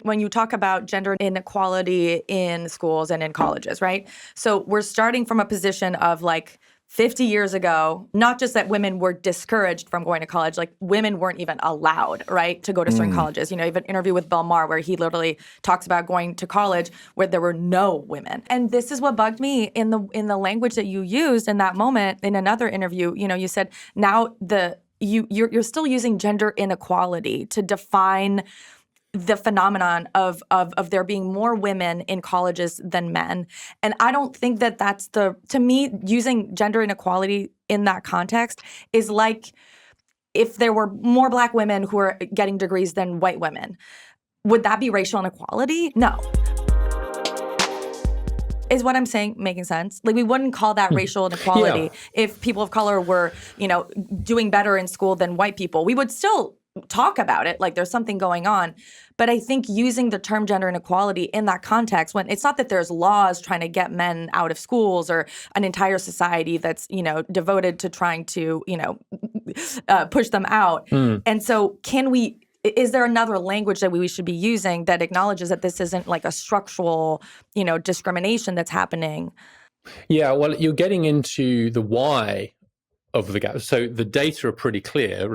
when you talk about gender inequality in schools and in colleges, right? So we're starting from a position of like 50 years ago, not just that women were discouraged from going to college, like women weren't even allowed, right, to go to certain colleges. You know, you have an interview with Bill Maher where he literally talks about going to college where there were no women. And this is what bugged me in the language that you used in that moment in another interview. You know, you said now you're still using gender inequality to define the phenomenon of there being more women in colleges than men. And I don't think that that's to me, using gender inequality in that context is like if there were more Black women who are getting degrees than white women. Would that be racial inequality? No. Is what I'm saying making sense? Like, we wouldn't call that racial inequality if people of color were, you know, doing better in school than white people. We would still talk about it, like there's something going on. But I think using the term gender inequality in that context, when it's not that there's laws trying to get men out of schools or an entire society that's, you know, devoted to trying to, you know, push them out. And so is there another language that we should be using that acknowledges that this isn't like a structural, you know, discrimination that's happening? Yeah, well, you're getting into the why of the gap. So the data are pretty clear.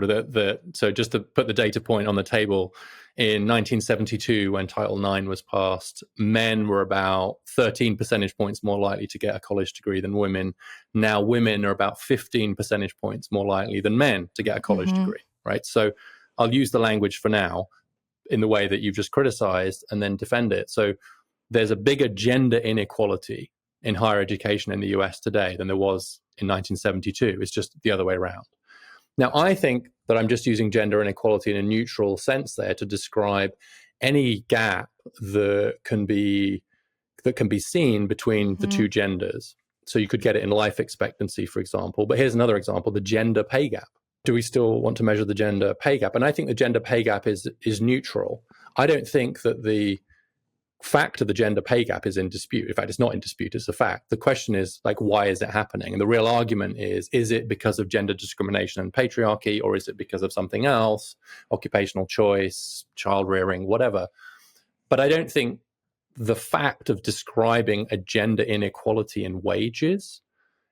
So just to put the data point on the table, in 1972, when Title IX was passed, men were about 13 percentage points more likely to get a college degree than women. Now women are about 15 percentage points more likely than men to get a college degree, right? So I'll use the language for now in the way that you've just criticized and then defend it. So there's a bigger gender inequality in higher education in the US today than there was in 1972. It's just the other way around. Now, I think that I'm just using gender inequality in a neutral sense there to describe any gap that can be seen between the two genders. So you could get it in life expectancy, for example. But here's another example, the gender pay gap. Do we still want to measure the gender pay gap? And I think the gender pay gap is neutral. I don't think that the fact of the gender pay gap is in dispute. In fact, it's not in dispute, it's a fact. The question is, like, why is it happening? And the real argument is it because of gender discrimination and patriarchy, or is it because of something else, occupational choice, child rearing, whatever? But I don't think the fact of describing a gender inequality in wages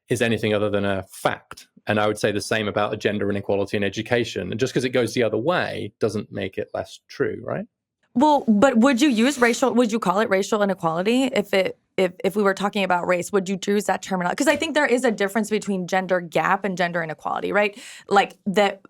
is anything other than a fact. And I would say the same about a gender inequality in education. And just because it goes the other way doesn't make it less true, right? Well, but would you call it racial inequality if we were talking about race? Would you choose that terminology? Because I think there is a difference between gender gap and gender inequality, right? Like that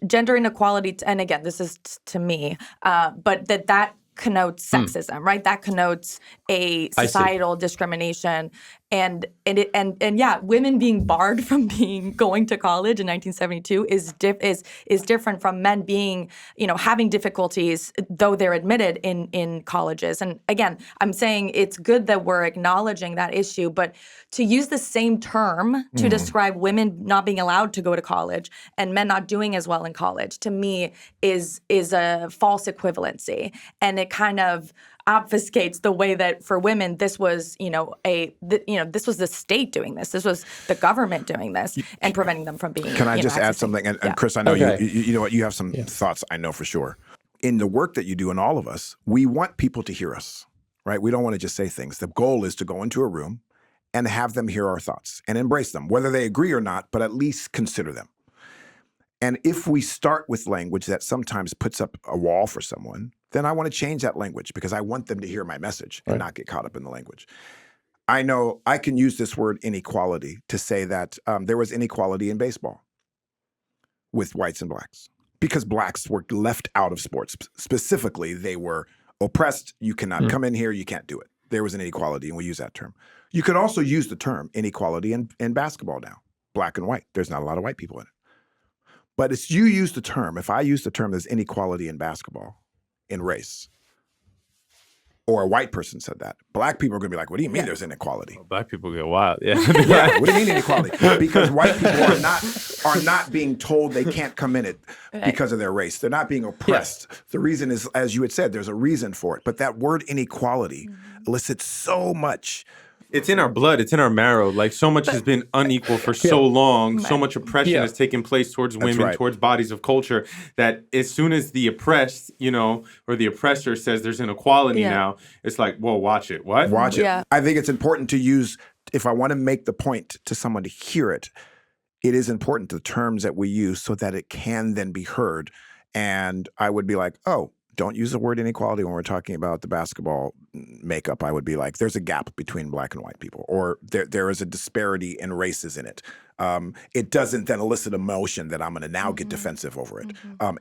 gender inequality, and again, this is to me, but that connotes sexism, right? That connotes a societal discrimination. And yeah, women being barred from going to college in 1972 is different from men being, you know, having difficulties, though they're admitted in colleges. And again, I'm saying it's good that we're acknowledging that issue, but to use the same term to describe women not being allowed to go to college and men not doing as well in college, to me is a false equivalency, and it kind of obfuscates the way that for women this was, this was the state doing this. This was the government doing this and preventing them from being. Can I just add something? And Chris, I know you know what, you have some thoughts. I know for sure. In the work that you do, and all of us, we want people to hear us, right? We don't want to just say things. The goal is to go into a room and have them hear our thoughts and embrace them, whether they agree or not, but at least consider them. And if we start with language that sometimes puts up a wall for someone, then I want to change that language because I want them to hear my message and not get caught up in the language. I know I can use this word inequality to say that there was inequality in baseball with whites and blacks because blacks were left out of sports. Specifically, they were oppressed. You cannot come in here. You can't do it. There was an inequality, and we use that term. You could also use the term inequality in basketball now, black and white. There's not a lot of white people in it. But if you use the term, if I use the term there's inequality in basketball, in race, or a white person said that, black people are going to be like, what do you mean there's inequality? Well, black people get wild, yeah. What do you mean inequality? Because white people are not being told they can't come in it because of their race. They're not being oppressed. Yes. The reason is, as you had said, there's a reason for it. But that word inequality elicits so much it's in our blood. It's in our marrow. Like so much has been unequal for so long. So much oppression has taken place towards women, towards bodies of culture, that as soon as the oppressed, or the oppressor says there's inequality now, it's like, whoa, watch it. What? Watch it. Yeah. I think it's important to use, if I want to make the point to someone to hear it, it is important the terms that we use so that it can then be heard. And I would be like, oh, don't use the word inequality when we're talking about the basketball makeup. I would be like, there's a gap between black and white people, or there is a disparity in races in it. It doesn't then elicit emotion that I'm going to now get defensive over it.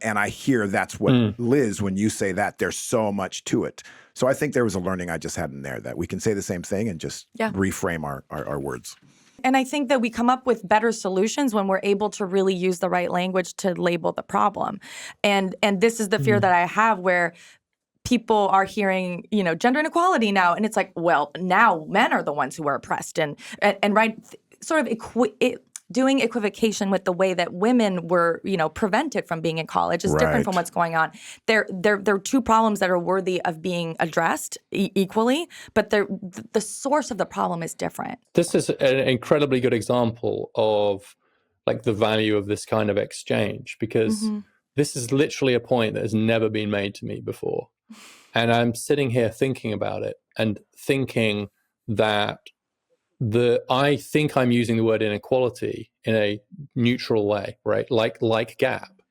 And I hear that's what, Liz, when you say that, there's so much to it. So I think there was a learning I just had in there that we can say the same thing and just reframe our words. And I think that we come up with better solutions when we're able to really use the right language to label the problem. And this is the fear that I have, where people are hearing, gender inequality now. And it's like, well, now men are the ones who are oppressed. And right, sort of doing equivocation with the way that women were, prevented from being in college is different from what's going on. There are two problems that are worthy of being addressed equally, but the source of the problem is different. This is an incredibly good example of like the value of this kind of exchange, because this is literally a point that has never been made to me before. And I'm sitting here thinking about it and thinking that I think I'm using the word inequality in a neutral way, right? Like gap.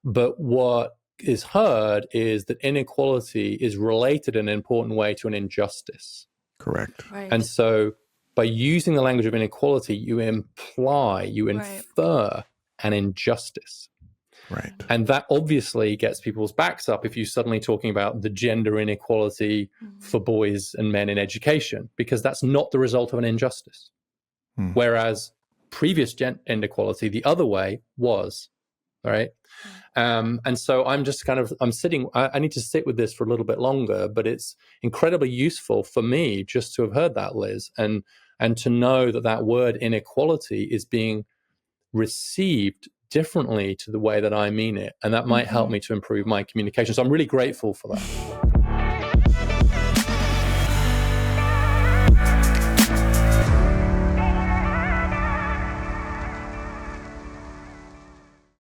But what is heard is that inequality is related in an important way to an injustice. Correct. Right. And so by using the language of inequality, you infer an injustice. Right. And that obviously gets people's backs up if you're suddenly talking about the gender inequality for boys and men in education, because that's not the result of an injustice. Whereas previous gender inequality, the other way, was. All right. And so I'm just I need to sit with this for a little bit longer, but it's incredibly useful for me just to have heard that, Liz, and to know that word inequality is being received differently to the way that I mean it. And that might help me to improve my communication. So I'm really grateful for that.